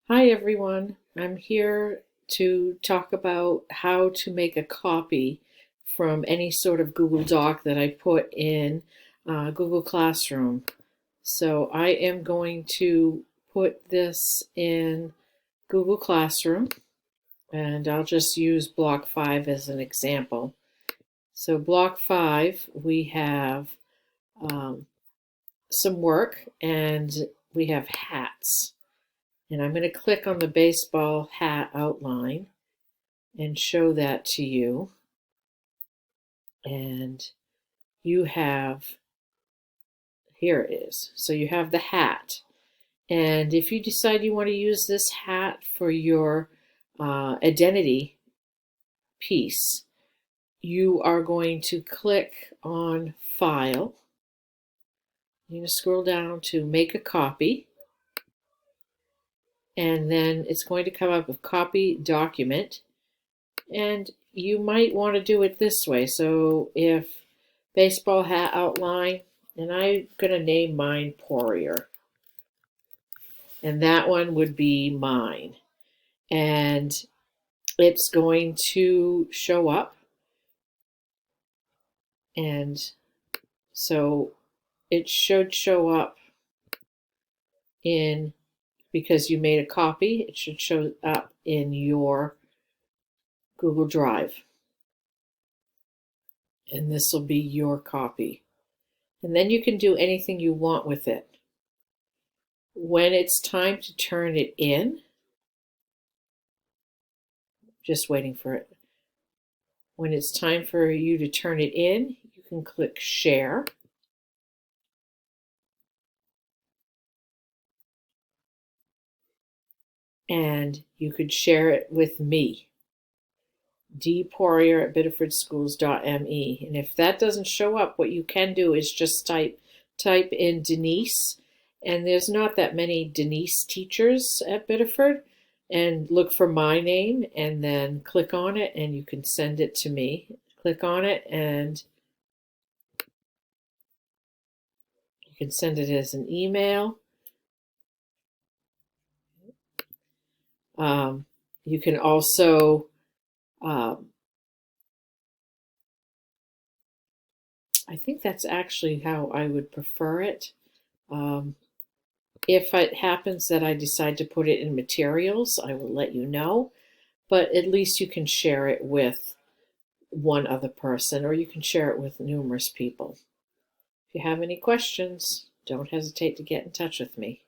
Hi everyone, I'm here to talk about how to make a copy from any sort of Google Doc that I put in Google Classroom. So I am going to put this in Google Classroom, and I'll just use block 5 as an example. So block 5, we have um, some work and we have hats. And I'm going to click on the baseball hat outline and show that to you. And you have, here it is. So you have the hat. And if you decide you want to use this hat for your identity piece, you are going to click on File. You're going to scroll down to Make a Copy. And then it's going to come up with Copy Document. And you might want to do it this way. So if baseball hat outline, and I'm going to name mine Poirier. And that one would be mine. And it's going to show up. And so it should show up in, because you made a copy, it should show up in your Google Drive. And this will be your copy. And then you can do anything you want with it. When it's time to turn it in, just waiting for it. When it's time for you to turn it in, you can click Share. And you could share it with me, dpoirier@biddefordschools.me. And if that doesn't show up, what you can do is just type in Denise. And there's not that many Denise teachers at Biddeford. And look for my name and then click on it and you can send it to me. Click on it and you can send it as an email. You can also I think that's actually how I would prefer it. If it happens that I decide to put it in materials, I will let you know. But at least you can share it with one other person, or you can share it with numerous people. If you have any questions, don't hesitate to get in touch with me.